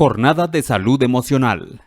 Jornada de Salud Emocional.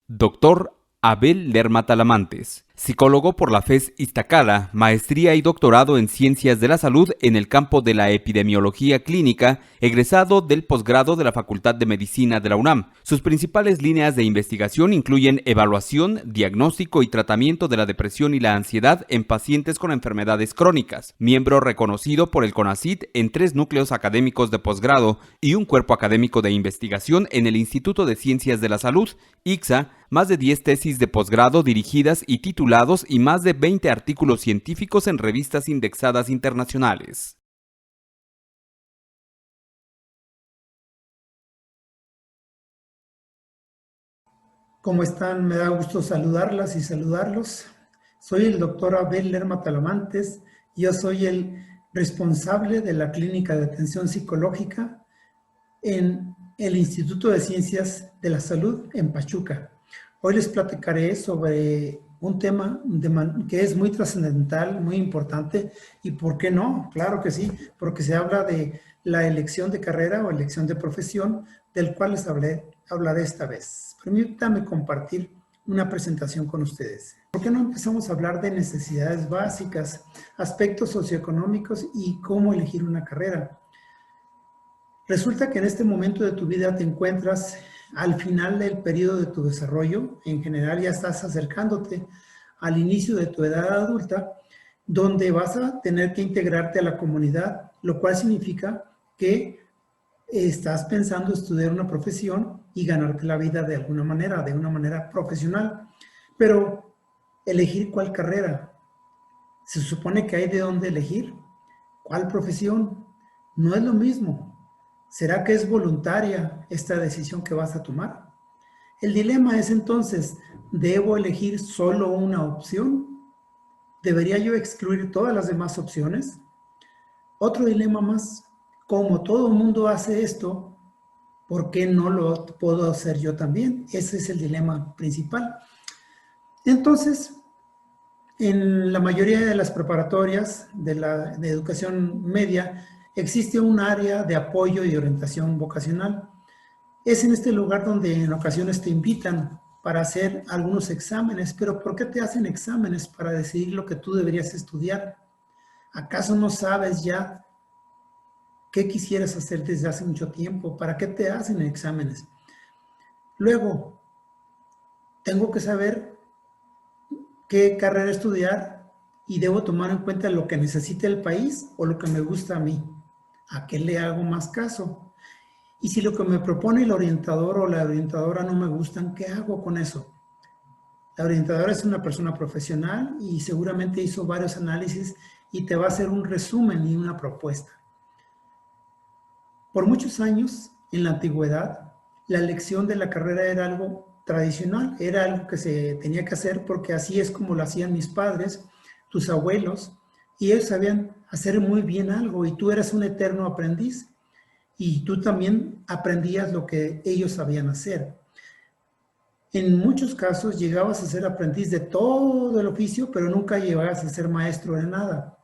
Dr. Abel Lerma Talamantes, psicólogo por la FES Iztacala, maestría y doctorado en Ciencias de la Salud en el campo de la epidemiología clínica, egresado del posgrado de la Facultad de Medicina de la UNAM. Sus principales líneas de investigación incluyen evaluación, diagnóstico y tratamiento de la depresión y la ansiedad en pacientes con enfermedades crónicas, miembro reconocido por el CONACYT en 3 núcleos académicos de posgrado y un cuerpo académico de investigación en el Instituto de Ciencias de la Salud, ICSA, más de 10 tesis de posgrado dirigidas y titulados y más de 20 artículos científicos en revistas indexadas internacionales. ¿Cómo están? Me da gusto saludarlas y saludarlos. Soy el doctor Abel Lerma Talamantes. Yo soy el responsable de la Clínica de Atención Psicológica en el Instituto de Ciencias de la Salud en Pachuca. Hoy les platicaré sobre un tema que es muy trascendental, muy importante, y ¿por qué no? Claro que sí, porque se habla de la elección de carrera o elección de profesión, del cual les hablaré esta vez. Permítanme compartir una presentación con ustedes. ¿Por qué no empezamos a hablar de necesidades básicas, aspectos socioeconómicos y cómo elegir una carrera? Resulta que en este momento de tu vida te encuentras al final del periodo de tu desarrollo. En general ya estás acercándote al inicio de tu edad adulta, donde vas a tener que integrarte a la comunidad, lo cual significa que estás pensando estudiar una profesión y ganarte la vida de alguna manera, de una manera profesional. Pero elegir cuál carrera. Se supone que hay de dónde elegir. ¿Cuál profesión? No es lo mismo. ¿Será que es voluntaria esta decisión que vas a tomar? El dilema es entonces, ¿debo elegir solo una opción? ¿Debería yo excluir todas las demás opciones? Otro dilema más, como todo el mundo hace esto, ¿por qué no lo puedo hacer yo también? Ese es el dilema principal. Entonces, en la mayoría de las preparatorias de educación media, existe un área de apoyo y orientación vocacional. Es en este lugar donde en ocasiones te invitan para hacer algunos exámenes, pero ¿por qué te hacen exámenes para decidir lo que tú deberías estudiar? ¿Acaso no sabes ya qué quisieras hacer desde hace mucho tiempo? ¿Para qué te hacen exámenes? Luego, tengo que saber qué carrera estudiar y debo tomar en cuenta lo que necesita el país o lo que me gusta a mí. ¿A qué le hago más caso? Y si lo que me propone el orientador o la orientadora no me gustan, ¿qué hago con eso? La orientadora es una persona profesional y seguramente hizo varios análisis y te va a hacer un resumen y una propuesta. Por muchos años, en la antigüedad, la elección de la carrera era algo tradicional, era algo que se tenía que hacer porque así es como lo hacían mis padres, tus abuelos, y ellos sabían hacer muy bien algo y tú eras un eterno aprendiz y tú también aprendías lo que ellos sabían hacer. En muchos casos llegabas a ser aprendiz de todo el oficio, pero nunca llegabas a ser maestro de nada.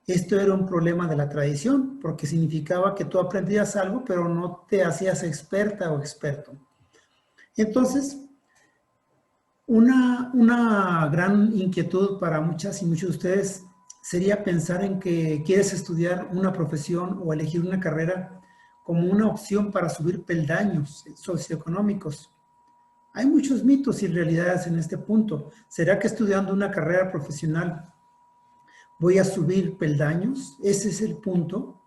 Esto era un problema de la tradición, porque significaba que tú aprendías algo, pero no te hacías experta o experto. Entonces, una gran inquietud para muchas y muchos de ustedes sería pensar en que quieres estudiar una profesión o elegir una carrera como una opción para subir peldaños socioeconómicos. Hay muchos mitos y realidades en este punto. ¿Será que estudiando una carrera profesional voy a subir peldaños? Ese es el punto.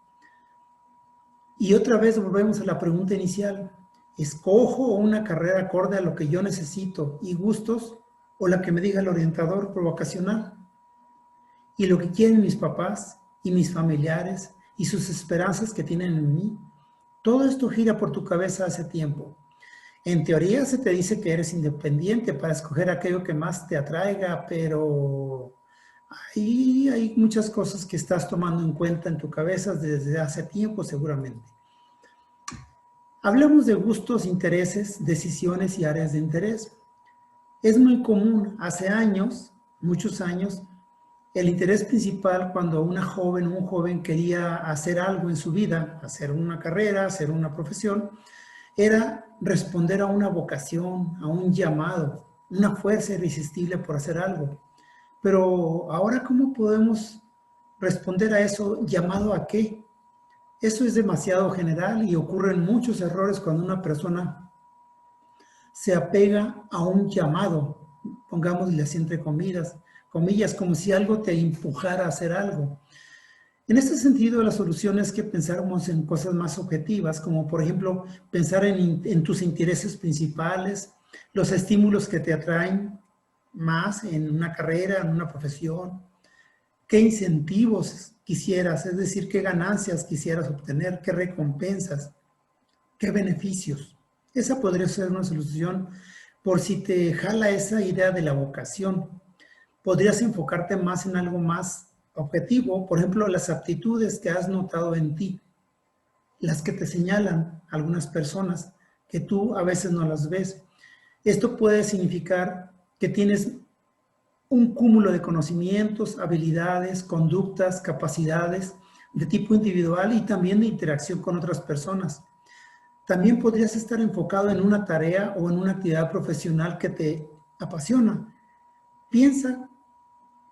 Y otra vez volvemos a la pregunta inicial. ¿Escojo una carrera acorde a lo que yo necesito y gustos o la que me diga el orientador vocacional? Y lo que quieren mis papás y mis familiares y sus esperanzas que tienen en mí. Todo esto gira por tu cabeza hace tiempo. En teoría se te dice que eres independiente para escoger aquello que más te atraiga, pero ahí hay muchas cosas que estás tomando en cuenta en tu cabeza desde hace tiempo seguramente. Hablemos de gustos, intereses, decisiones y áreas de interés. Es muy común, hace años, muchos años, el interés principal cuando un joven quería hacer algo en su vida, hacer una carrera, hacer una profesión, era responder a una vocación, a un llamado, una fuerza irresistible por hacer algo. Pero ahora, ¿cómo podemos responder a eso? ¿Llamado a qué? Eso es demasiado general y ocurren muchos errores cuando una persona se apega a un llamado, pongámosle así entre comillas, como si algo te empujara a hacer algo. En este sentido, la solución es que pensáramos en cosas más objetivas, como por ejemplo pensar en tus intereses principales, los estímulos que te atraen más en una carrera, en una profesión, qué incentivos quisieras, es decir, qué ganancias quisieras obtener, qué recompensas, qué beneficios. Esa podría ser una solución por si te jala esa idea de la vocación. Podrías enfocarte más en algo más objetivo, por ejemplo, las aptitudes que has notado en ti, las que te señalan algunas personas que tú a veces no las ves. Esto puede significar que tienes un cúmulo de conocimientos, habilidades, conductas, capacidades de tipo individual y también de interacción con otras personas. También podrías estar enfocado en una tarea o en una actividad profesional que te apasiona. Piensa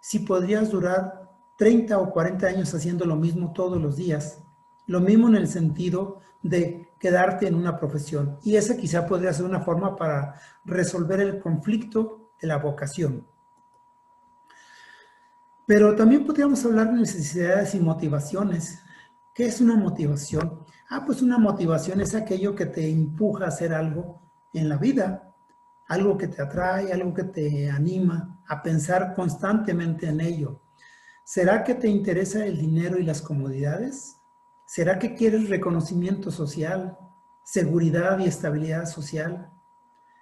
si podrías durar 30 o 40 años haciendo lo mismo todos los días. Lo mismo en el sentido de quedarte en una profesión. Y esa quizá podría ser una forma para resolver el conflicto de la vocación. Pero también podríamos hablar de necesidades y motivaciones. ¿Qué es una motivación? Pues una motivación es aquello que te empuja a hacer algo en la vida, algo que te atrae, algo que te anima a pensar constantemente en ello. ¿Será que te interesa el dinero y las comodidades? ¿Será que quieres reconocimiento social, seguridad y estabilidad social,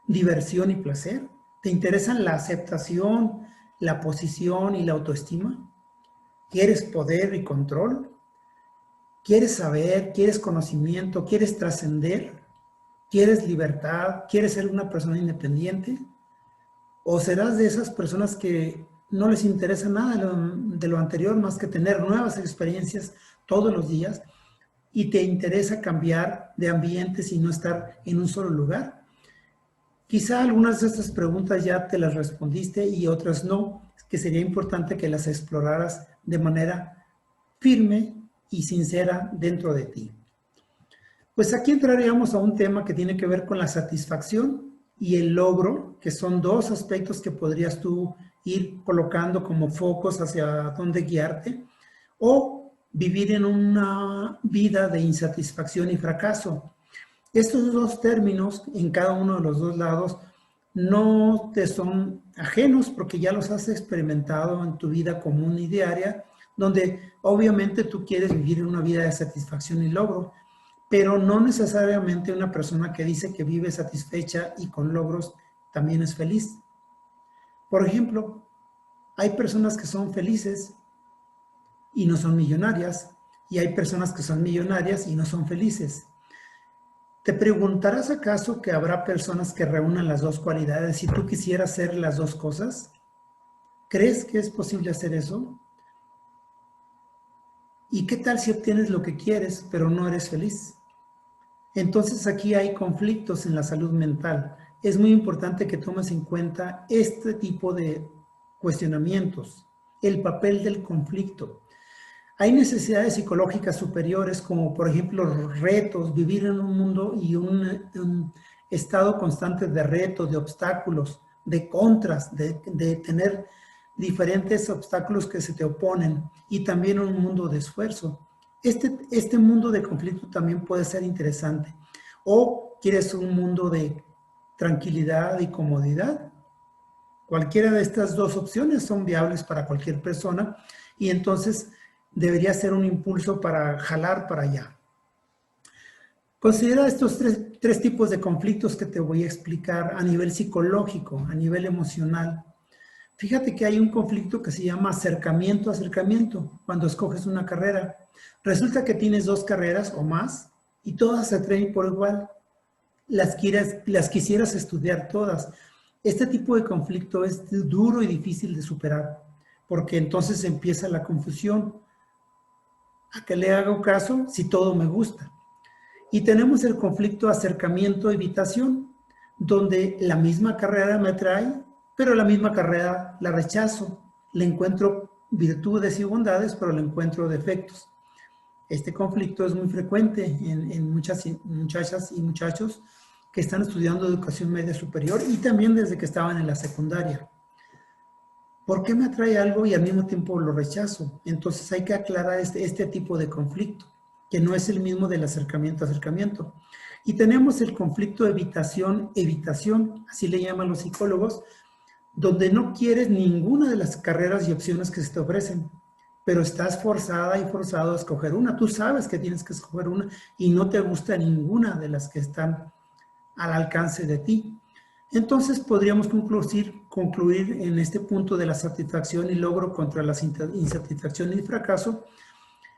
diversión y placer? ¿Te interesan la aceptación, la posición y la autoestima? ¿Quieres poder y control? ¿Quieres saber? ¿Quieres conocimiento? ¿Quieres trascender? ¿Quieres libertad? ¿Quieres ser una persona independiente? ¿O serás de esas personas que no les interesa nada de lo anterior más que tener nuevas experiencias todos los días y te interesa cambiar de ambientes y no estar en un solo lugar? Quizá algunas de estas preguntas ya te las respondiste y otras no, que sería importante que las exploraras de manera firme y sincera dentro de ti. Pues aquí entraríamos a un tema que tiene que ver con la satisfacción y el logro, que son dos aspectos que podrías tú ir colocando como focos hacia dónde guiarte, o vivir en una vida de insatisfacción y fracaso. Estos dos términos, en cada uno de los dos lados, no te son ajenos porque ya los has experimentado en tu vida común y diaria, donde obviamente tú quieres vivir una vida de satisfacción y logro, pero no necesariamente una persona que dice que vive satisfecha y con logros también es feliz. Por ejemplo, hay personas que son felices y no son millonarias, y hay personas que son millonarias y no son felices. ¿Te preguntarás acaso que habrá personas que reúnan las dos cualidades si tú quisieras hacer las dos cosas? ¿Crees que es posible hacer eso? ¿Y qué tal si obtienes lo que quieres, pero no eres feliz? Entonces aquí hay conflictos en la salud mental. Es muy importante que tomes en cuenta este tipo de cuestionamientos, el papel del conflicto. Hay necesidades psicológicas superiores como por ejemplo retos, vivir en un mundo y un estado constante de retos, de obstáculos, de contras, de tener diferentes obstáculos que se te oponen y también un mundo de esfuerzo. Este mundo de conflicto también puede ser interesante. ¿O quieres un mundo de tranquilidad y comodidad? Cualquiera de estas dos opciones son viables para cualquier persona y entonces debería ser un impulso para jalar para allá. Considera estos tres tipos de conflictos que te voy a explicar a nivel psicológico, a nivel emocional. Fíjate que hay un conflicto que se llama acercamiento, cuando escoges una carrera. Resulta que tienes dos carreras o más y todas se atraen por igual. Las quisieras estudiar todas. Este tipo de conflicto es duro y difícil de superar, porque entonces empieza la confusión. ¿A qué le hago caso si todo me gusta? Y tenemos el conflicto acercamiento-evitación, donde la misma carrera me atrae, pero la misma carrera la rechazo. Le encuentro virtudes y bondades, pero le encuentro defectos. Este conflicto es muy frecuente en muchas muchachas y muchachos que están estudiando educación media superior y también desde que estaban en la secundaria. ¿Por qué me atrae algo y al mismo tiempo lo rechazo? Entonces hay que aclarar este tipo de conflicto, que no es el mismo del acercamiento-acercamiento. Y tenemos el conflicto evitación-evitación, así le llaman los psicólogos, donde no quieres ninguna de las carreras y opciones que se te ofrecen, pero estás forzada y forzado a escoger una. Tú sabes que tienes que escoger una y no te gusta ninguna de las que están al alcance de ti. Entonces podríamos concluir en este punto de la satisfacción y logro contra la insatisfacción y fracaso,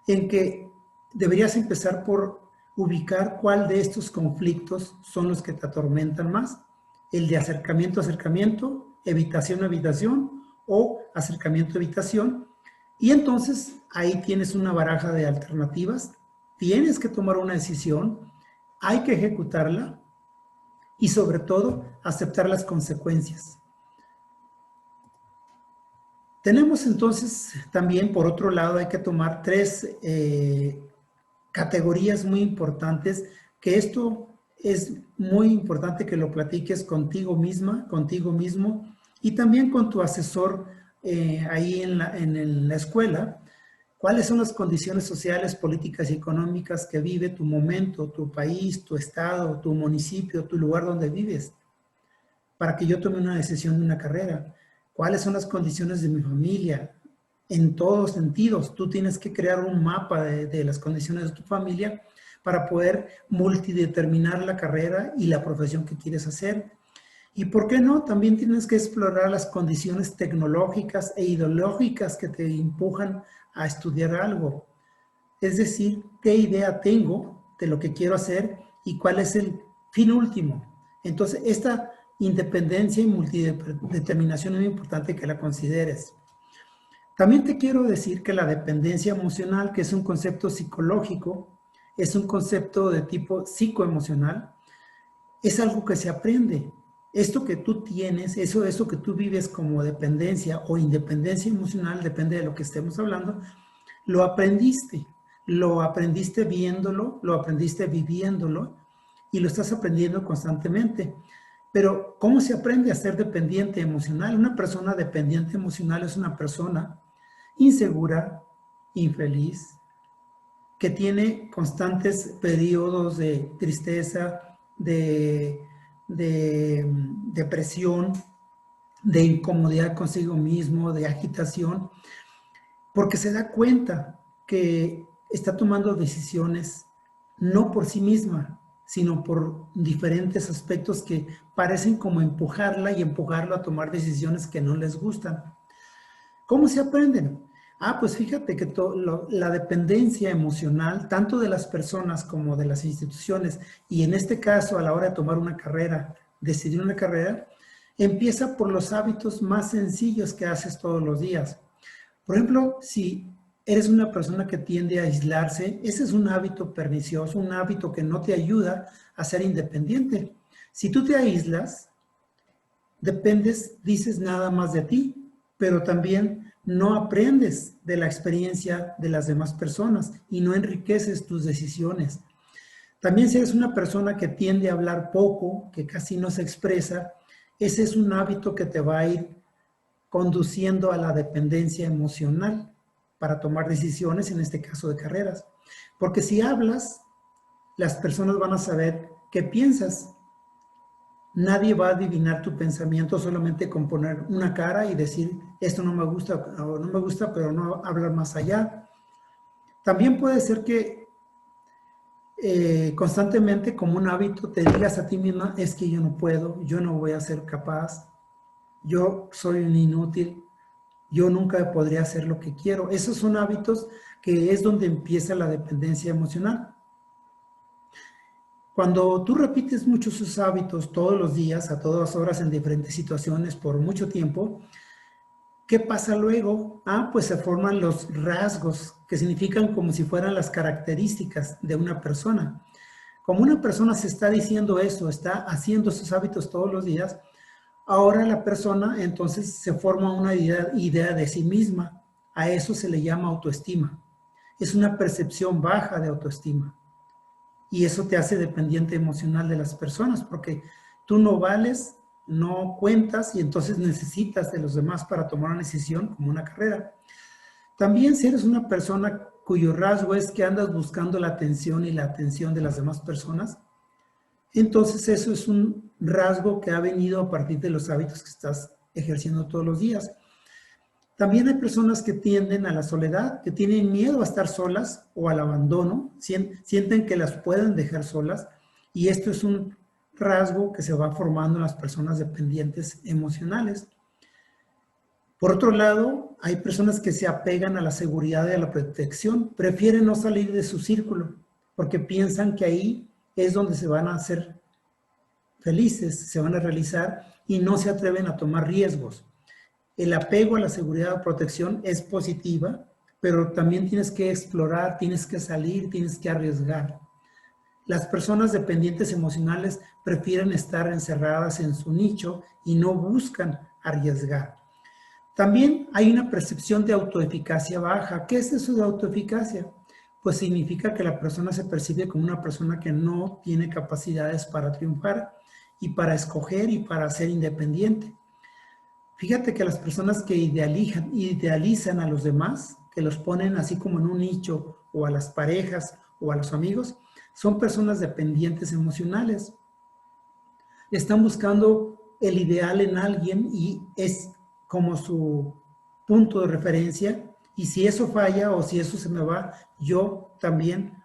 en que deberías empezar por ubicar cuál de estos conflictos son los que te atormentan más. El de acercamiento-acercamiento, evitación-evitación o acercamiento-evitación. Y entonces ahí tienes una baraja de alternativas. Tienes que tomar una decisión, hay que ejecutarla y sobre todo aceptar las consecuencias. Tenemos entonces también, por otro lado, hay que tomar tres categorías muy importantes, que esto es muy importante que lo platiques contigo misma, contigo mismo y también con tu asesor ahí en la escuela. ¿Cuáles son las condiciones sociales, políticas y económicas que vive tu momento, tu país, tu estado, tu municipio, tu lugar donde vives? Para que yo tome una decisión de una carrera. ¿Cuáles son las condiciones de mi familia? En todos sentidos, tú tienes que crear un mapa de las condiciones de tu familia para poder multideterminar la carrera y la profesión que quieres hacer. Y por qué no, también tienes que explorar las condiciones tecnológicas e ideológicas que te empujan a estudiar algo. Es decir, qué idea tengo de lo que quiero hacer y cuál es el fin último. Entonces, esta independencia y multideterminación es muy importante que la consideres. También te quiero decir que la dependencia emocional, que es un concepto psicológico, es un concepto de tipo psicoemocional, es algo que se aprende. Esto que tú tienes, eso que tú vives como dependencia o independencia emocional, depende de lo que estemos hablando, lo aprendiste viéndolo, lo aprendiste viviéndolo y lo estás aprendiendo constantemente. Pero, ¿cómo se aprende a ser dependiente emocional? Una persona dependiente emocional es una persona insegura, infeliz, que tiene constantes periodos de tristeza, de depresión, de incomodidad consigo mismo, de agitación, porque se da cuenta que está tomando decisiones no por sí misma, sino por diferentes aspectos que parecen como empujarla y empujarlo a tomar decisiones que no les gustan. ¿Cómo se aprenden? Pues fíjate que la dependencia emocional, tanto de las personas como de las instituciones, y en este caso a la hora de tomar una carrera, decidir una carrera, empieza por los hábitos más sencillos que haces todos los días. Por ejemplo, si eres una persona que tiende a aislarse, ese es un hábito pernicioso, un hábito que no te ayuda a ser independiente. Si tú te aíslas, dependes, dices nada más de ti, pero también no aprendes de la experiencia de las demás personas y no enriqueces tus decisiones. También si eres una persona que tiende a hablar poco, que casi no se expresa, ese es un hábito que te va a ir conduciendo a la dependencia emocional para tomar decisiones, en este caso de carreras. Porque si hablas, las personas van a saber qué piensas. Nadie va a adivinar tu pensamiento solamente con poner una cara y decir, esto no me gusta o no me gusta, pero no hablar más allá. También puede ser que constantemente como un hábito te digas a ti misma, es que yo no puedo, yo no voy a ser capaz, yo soy un inútil, yo nunca podría hacer lo que quiero. Esos son hábitos que es donde empieza la dependencia emocional. Cuando tú repites mucho sus hábitos todos los días, a todas horas, en diferentes situaciones, por mucho tiempo, ¿qué pasa luego? Pues se forman los rasgos, que significan como si fueran las características de una persona. Como una persona se está diciendo eso, está haciendo esos hábitos todos los días, ahora la persona entonces se forma una idea de sí misma. A eso se le llama autoestima. Es una percepción baja de autoestima. Y eso te hace dependiente emocional de las personas, porque tú no vales, no cuentas y entonces necesitas de los demás para tomar una decisión como una carrera. También si eres una persona cuyo rasgo es que andas buscando la atención y la atención de las demás personas, entonces eso es un rasgo que ha venido a partir de los hábitos que estás ejerciendo todos los días. También hay personas que tienden a la soledad, que tienen miedo a estar solas o al abandono, sienten que las pueden dejar solas, y esto es un rasgo que se va formando en las personas dependientes emocionales. Por otro lado, hay personas que se apegan a la seguridad y a la protección, prefieren no salir de su círculo, porque piensan que ahí es donde se van a hacer felices, se van a realizar y no se atreven a tomar riesgos. El apego a la seguridad o protección es positiva, pero también tienes que explorar, tienes que salir, tienes que arriesgar. Las personas dependientes emocionales prefieren estar encerradas en su nicho y no buscan arriesgar. También hay una percepción de autoeficacia baja. ¿Qué es eso de autoeficacia? Pues significa que la persona se percibe como una persona que no tiene capacidades para triunfar y para escoger y para ser independiente. Fíjate que las personas que idealizan a los demás, que los ponen así como en un nicho, o a las parejas o a los amigos, son personas dependientes emocionales. Están buscando el ideal en alguien y es como su punto de referencia, y si eso falla o si eso se me va, yo también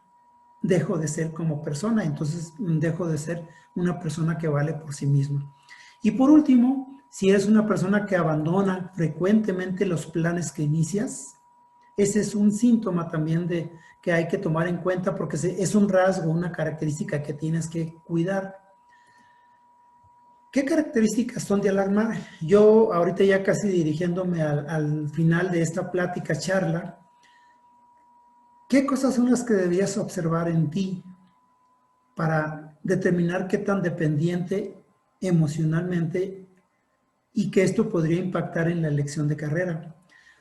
dejo de ser como persona, entonces dejo de ser una persona que vale por sí misma. Y por último, si eres una persona que abandona frecuentemente los planes que inicias, ese es un síntoma también de que hay que tomar en cuenta, porque es un rasgo, una característica que tienes que cuidar. ¿Qué características son de alarmar? Yo ahorita ya casi dirigiéndome al final de esta plática, charla, ¿qué cosas son las que deberías observar en ti para determinar qué tan dependiente emocionalmente y que esto podría impactar en la elección de carrera?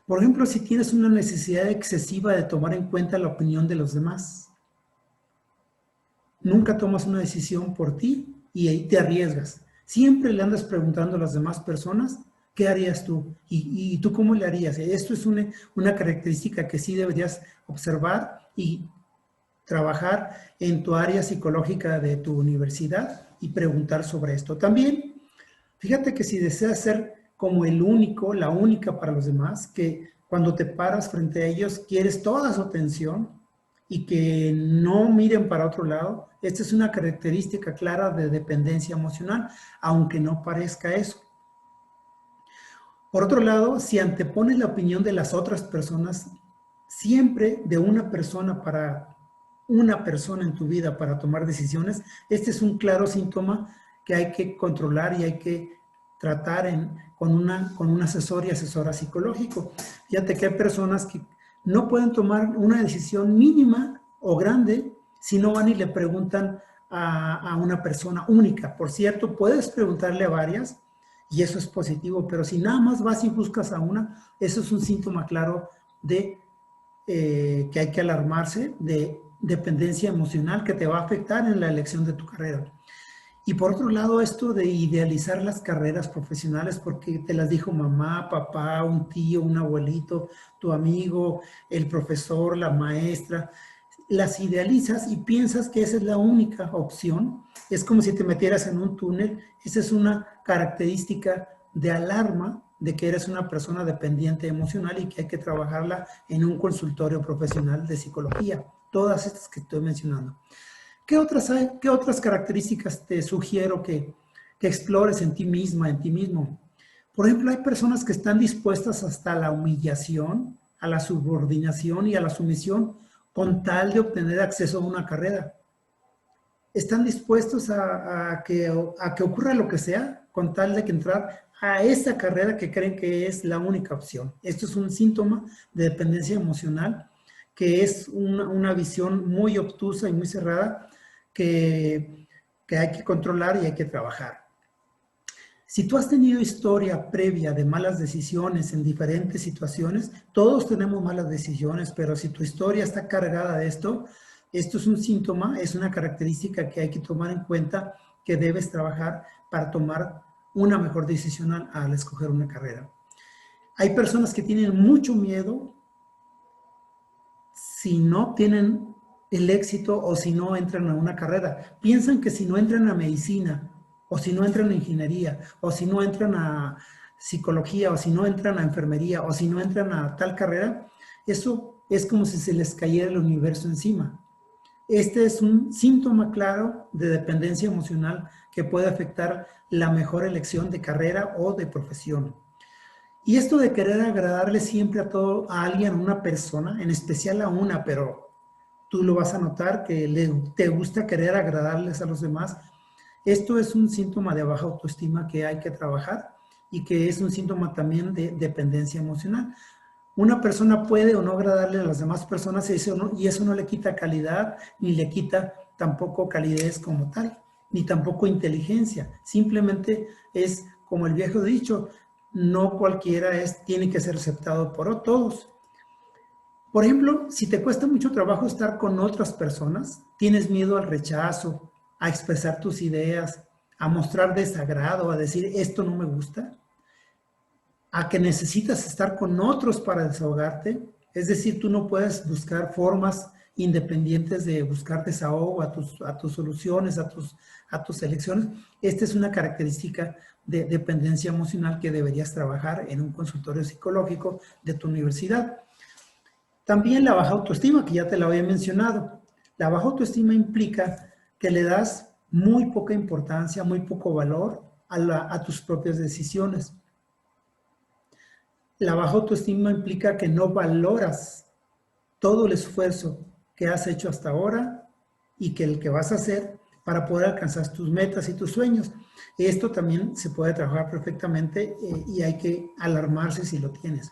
Por ejemplo, si tienes una necesidad excesiva de tomar en cuenta la opinión de los demás, nunca tomas una decisión por ti y ahí te arriesgas. Siempre le andas preguntando a las demás personas, ¿qué harías tú? ¿Y tú cómo le harías? Esto es una característica que sí deberías observar y trabajar en tu área psicológica de tu universidad y preguntar sobre esto. También, fíjate que si deseas ser como el único, la única para los demás, que cuando te paras frente a ellos quieres toda su atención y que no miren para otro lado, esta es una característica clara de dependencia emocional, aunque no parezca eso. Por otro lado, si antepones la opinión de las otras personas, siempre de una persona en tu vida para tomar decisiones, este es un claro síntoma que hay que controlar y hay que tratar con un asesor y asesora psicológico. Fíjate que hay personas que no pueden tomar una decisión mínima o grande si no van y le preguntan a una persona única. Por cierto, puedes preguntarle a varias y eso es positivo, pero si nada más vas y buscas a una, eso es un síntoma claro de que hay que alarmarse, de dependencia emocional que te va a afectar en la elección de tu carrera. Y por otro lado, esto de idealizar las carreras profesionales porque te las dijo mamá, papá, un tío, un abuelito, tu amigo, el profesor, la maestra, las idealizas y piensas que esa es la única opción. Es como si te metieras en un túnel. Esa es una característica de alarma de que eres una persona dependiente emocional y que hay que trabajarla en un consultorio profesional de psicología. Todas estas que estoy mencionando. ¿Qué otras hay? ¿Qué otras características te sugiero que explores en ti misma, en ti mismo? Por ejemplo, hay personas que están dispuestas hasta la humillación, a la subordinación y a la sumisión con tal de obtener acceso a una carrera. Están dispuestos a que ocurra lo que sea con tal de que entrar a esa carrera que creen que es la única opción. Esto es un síntoma de dependencia emocional, que es una visión muy obtusa y muy cerrada, que hay que controlar y hay que trabajar. Si tú has tenido historia previa de malas decisiones en diferentes situaciones, todos tenemos malas decisiones, pero si tu historia está cargada de esto es un síntoma, es una característica que hay que tomar en cuenta, que debes trabajar para tomar una mejor decisión al escoger una carrera. Hay personas que tienen mucho miedo si no tienen el éxito o si no entran a una carrera. Piensan que si no entran a medicina, o si no entran a ingeniería, o si no entran a psicología, o si no entran a enfermería, o si no entran a tal carrera, eso es como si se les cayera el universo encima. Este es un síntoma claro de dependencia emocional que puede afectar la mejor elección de carrera o de profesión. Y esto de querer agradarle siempre a alguien, a una persona, en especial a una, pero tú lo vas a notar que te gusta querer agradarles a los demás. Esto es un síntoma de baja autoestima que hay que trabajar y que es un síntoma también de dependencia emocional. Una persona puede o no agradarle a las demás personas y eso no le quita calidad, ni le quita tampoco calidez como tal, ni tampoco inteligencia. Simplemente es como el viejo dicho, no cualquiera tiene que ser aceptado por todos. Por ejemplo, si te cuesta mucho trabajo estar con otras personas, tienes miedo al rechazo, a expresar tus ideas, a mostrar desagrado, a decir esto no me gusta, a que necesitas estar con otros para desahogarte, es decir, tú no puedes buscar formas independientes de buscar desahogo a tus soluciones, a tus elecciones. Esta es una característica de dependencia emocional que deberías trabajar en un consultorio psicológico de tu universidad. También la baja autoestima, que ya te la había mencionado. La baja autoestima implica que le das muy poca importancia, muy poco valor a tus propias decisiones. La baja autoestima implica que no valoras todo el esfuerzo que has hecho hasta ahora y que el que vas a hacer para poder alcanzar tus metas y tus sueños. Esto también se puede trabajar perfectamente y hay que alarmarse si lo tienes.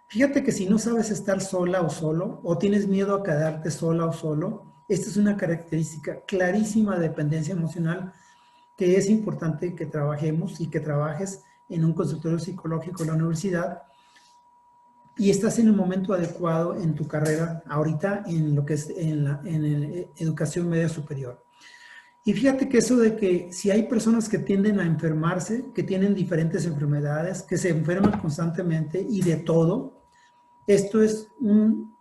Fíjate que si no sabes estar sola o solo, o tienes miedo a quedarte sola o solo, esta es una característica clarísima de dependencia emocional que es importante que trabajemos y que trabajes en un consultorio psicológico en la universidad y estás en el momento adecuado en tu carrera ahorita en lo que es en educación media superior. Y fíjate que eso de que si hay personas que tienden a enfermarse, que tienen diferentes enfermedades, que se enferman constantemente y de todo, esto es un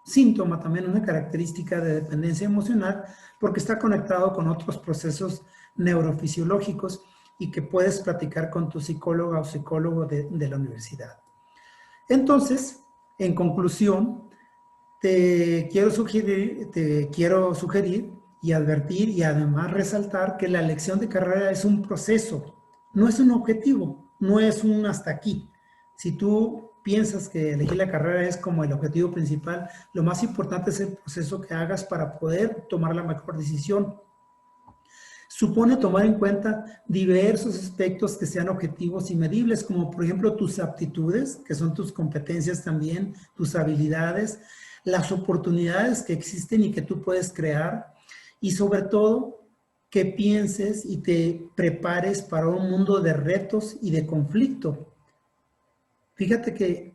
síntoma también, una característica de dependencia emocional, porque está conectado con otros procesos neurofisiológicos y que puedes platicar con tu psicóloga o psicólogo de la universidad. Entonces, en conclusión, te quiero sugerir y advertir y además resaltar que la elección de carrera es un proceso, no es un objetivo, no es un hasta aquí. Si tú piensas que elegir la carrera es como el objetivo principal, lo más importante es el proceso que hagas para poder tomar la mejor decisión. Supone tomar en cuenta diversos aspectos que sean objetivos y medibles, como por ejemplo tus aptitudes, que son tus competencias también, tus habilidades, las oportunidades que existen y que tú puedes crear, y sobre todo que pienses y te prepares para un mundo de retos y de conflicto. Fíjate que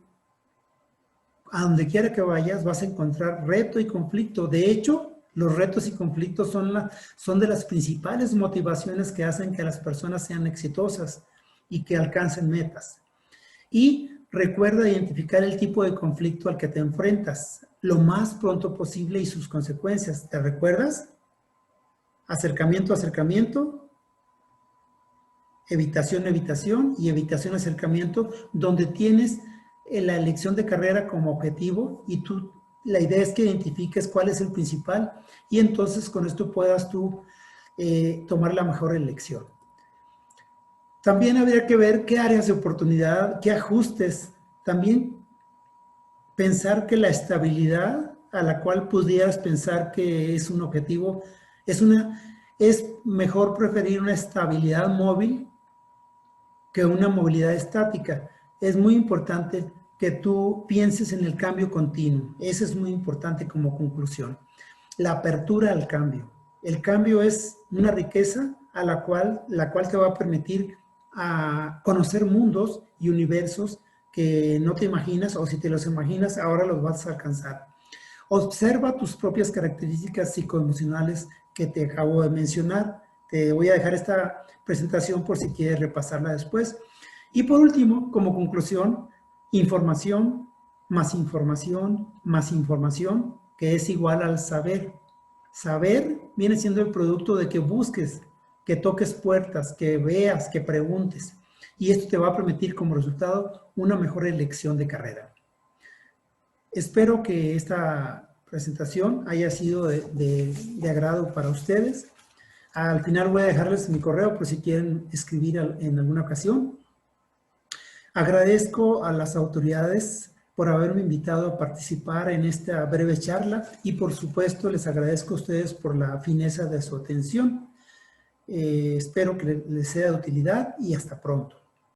a donde quiera que vayas vas a encontrar reto y conflicto. De hecho, los retos y conflictos son de las principales motivaciones que hacen que las personas sean exitosas y que alcancen metas. Y recuerda identificar el tipo de conflicto al que te enfrentas lo más pronto posible y sus consecuencias. ¿Te recuerdas? Acercamiento, acercamiento, evitación, evitación y evitación, acercamiento, donde tienes la elección de carrera como objetivo y la idea es que identifiques cuál es el principal y entonces con esto puedas tú tomar la mejor elección. También habría que ver qué áreas de oportunidad, qué ajustes. También pensar que la estabilidad a la cual pudieras pensar que es un objetivo, es mejor preferir una estabilidad móvil que una movilidad estática. Es muy importante que tú pienses en el cambio continuo. Eso es muy importante como conclusión. La apertura al cambio. El cambio es una riqueza a la cual te va a permitir conocer mundos y universos que no te imaginas, o si te los imaginas, ahora los vas a alcanzar. Observa tus propias características psicoemocionales que te acabo de mencionar. Te voy a dejar esta presentación por si quieres repasarla después. Y por último, como conclusión, información, más información, más información, que es igual al saber. Saber viene siendo el producto de que busques, que toques puertas, que veas, que preguntes. Y esto te va a permitir como resultado una mejor elección de carrera. Espero que esta presentación haya sido de agrado para ustedes. Al final voy a dejarles mi correo por si quieren escribir en alguna ocasión. Agradezco a las autoridades por haberme invitado a participar en esta breve charla y por supuesto les agradezco a ustedes por la fineza de su atención. Espero que les sea de utilidad y hasta pronto.